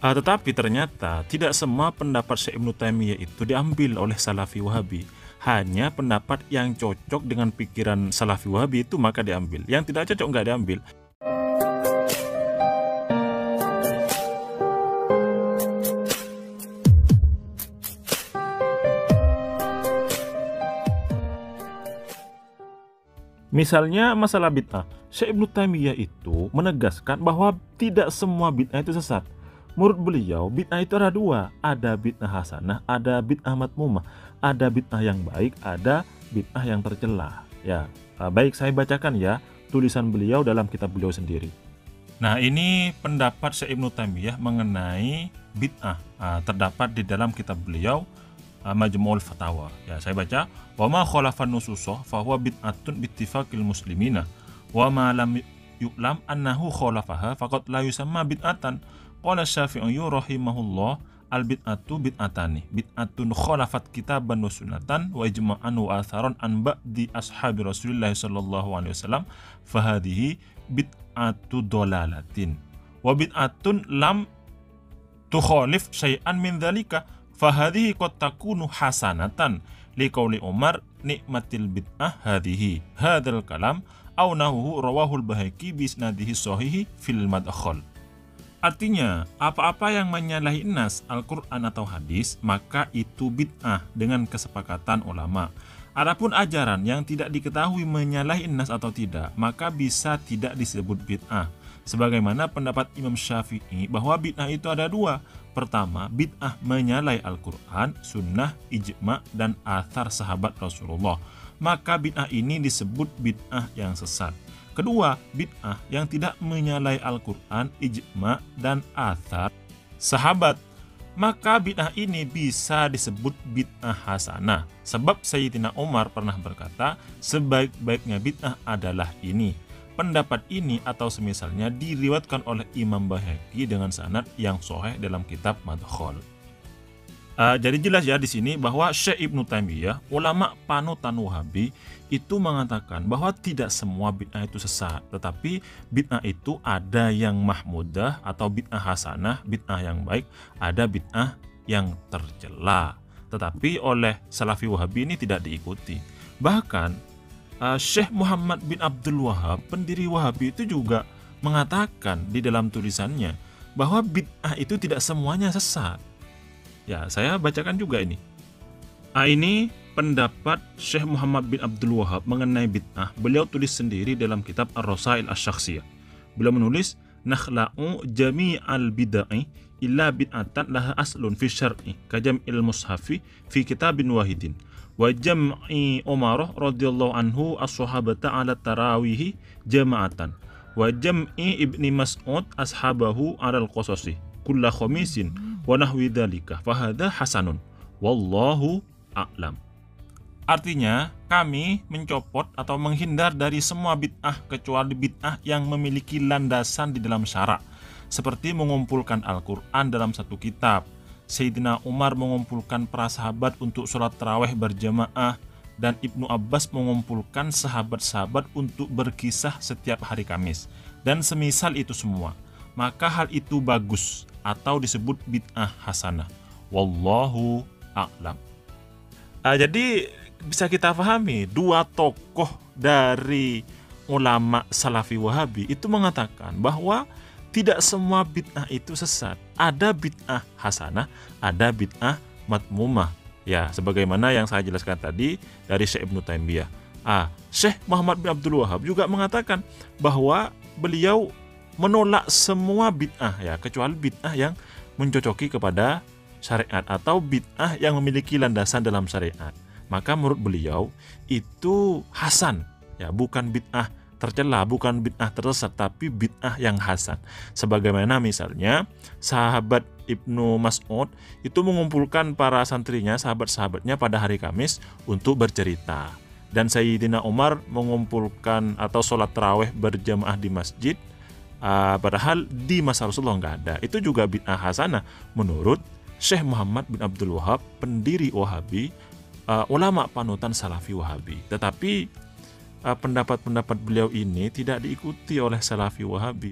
Tetapi ternyata tidak semua pendapat Syekh Ibnu Taimiyah itu diambil oleh Salafi Wahabi. Hanya pendapat yang cocok dengan pikiran Salafi Wahabi itu maka diambil. Yang tidak cocok nggak diambil. Misalnya masalah bid'ah, Syekh Ibnu Taimiyah itu menegaskan bahwa tidak semua bid'ah itu sesat. Menurut beliau, bid'ah itu ada dua, ada bid'ah hasanah, ada bid'ah madmumah, ada bid'ah yang baik, ada bid'ah yang tercela. Ya, baik saya bacakan ya tulisan beliau dalam kitab beliau sendiri. Nah, ini pendapat Syekh Ibnu Taimiyah mengenai bid'ah. Terdapat di dalam kitab beliau Majmu'ul Fatawa. Ya, saya baca, wa ma khalafan nususah fa huwa bid'atun bittifaqil muslimina wa ma lam yu'lam annahu khalafaha faqad la yusamma bid'atan. Qala Syafi'i rahimahullah, al bid'atu bid'atani, bid'atun khalafat kitaban wa sunnatan wa ijma'an wa atharan an ba'di ashabi Rasulillah sallallahu alaihi wasallam fa hadhihi bid'atu dolalatin wa bid'atun lam tukhalif syai'an min dzalika fahadhihi qad takunu hasanatan liqauli Umar nikmatil bid'ah hadhihi hadzal kalam au nahuhu rawahul Baihaqi bi isnadihi shahihi fil madkhal. Artinya, apa-apa yang menyalahi nas Al-Qur'an atau hadis maka itu bid'ah dengan kesepakatan ulama. Adapun ajaran yang tidak diketahui menyalahi nas atau tidak maka bisa tidak disebut bid'ah. Sebagaimana pendapat Imam Syafi'i bahwa bid'ah itu ada dua. Pertama, bid'ah menyalahi Al-Quran, sunnah, ijma, dan athar sahabat Rasulullah. Maka bid'ah ini disebut bid'ah yang sesat. Kedua, bid'ah yang tidak menyalahi Al-Quran, ijma, dan athar sahabat. Maka bid'ah ini bisa disebut bid'ah hasanah. Sebab Sayyidina Umar pernah berkata, sebaik-baiknya bid'ah adalah ini. Pendapat ini atau semisalnya diriwayatkan oleh Imam Baihaqi dengan sanad yang sahih dalam kitab Madkhal. Jadi jelas ya di sini bahwa Syekh Ibnu Taimiyah, ulama panutan Wahabi, itu mengatakan bahwa tidak semua bid'ah itu sesat, tetapi bid'ah itu ada yang mahmudah atau bid'ah hasanah, bid'ah yang baik, ada bid'ah yang tercela. Tetapi oleh Salafi Wahabi ini tidak diikuti. Bahkan Syekh Muhammad bin Abdul Wahab, pendiri Wahabi, itu juga mengatakan di dalam tulisannya bahwa bid'ah itu tidak semuanya sesat. Ya, saya bacakan juga ini. Ini pendapat Syekh Muhammad bin Abdul Wahab mengenai bid'ah. Beliau tulis sendiri dalam kitab Ar-Rasail Asy-Syakhsiyah. Beliau menulis, nakhla'u jami'al bid'ai illa bid'atan laha aslun fi syar'i kajam'il mushafi fi kitabin wahidin. Wa jam'i Umar radhiyallahu anhu as-sahabata ala tarawihi jama'atan wa jam'i Ibni Mas'ud ashabahu ala al-qasasi kulla khamisin wa nahwi dzalika fa hadza hasanun wallahu a'lam. Artinya, kami mencopot atau menghindar dari semua bid'ah kecuali bid'ah yang memiliki landasan di dalam syara', seperti mengumpulkan Al-Qur'an dalam satu kitab. Sayyidina Umar mengumpulkan para sahabat untuk sholat tarawih berjamaah, dan Ibnu Abbas mengumpulkan sahabat-sahabat untuk berkisah setiap hari Kamis, dan semisal itu semua. Maka hal itu bagus atau disebut bid'ah hasanah. Wallahu a'lam. Jadi bisa kita pahami, dua tokoh dari ulama Salafi Wahabi itu mengatakan bahwa tidak semua bid'ah itu sesat. Ada bid'ah hasanah, ada bid'ah madmumah. Ya, sebagaimana yang saya jelaskan tadi dari Syekh Ibnu Taimiyah. Syekh Muhammad bin Abdul Wahab juga mengatakan bahwa beliau menolak semua bid'ah, ya, kecuali bid'ah yang mencocoki kepada syariat atau bid'ah yang memiliki landasan dalam syariat. Maka menurut beliau itu hasan, ya, bukan bid'ah tercela, bukan bid'ah tersesat, tapi bid'ah yang hasan. Sebagaimana misalnya sahabat Ibnu Mas'ud itu mengumpulkan para santrinya, sahabat-sahabatnya pada hari Kamis untuk bercerita. Dan Sayyidina Umar mengumpulkan atau sholat tarawih berjamaah di masjid, padahal di masa Rasulullah nggak ada. Itu juga bid'ah hasanah menurut Syekh Muhammad bin Abdul Wahab, pendiri Wahabi, ulama panutan Salafi Wahabi. Tetapi pendapat-pendapat beliau ini tidak diikuti oleh Salafi Wahabi.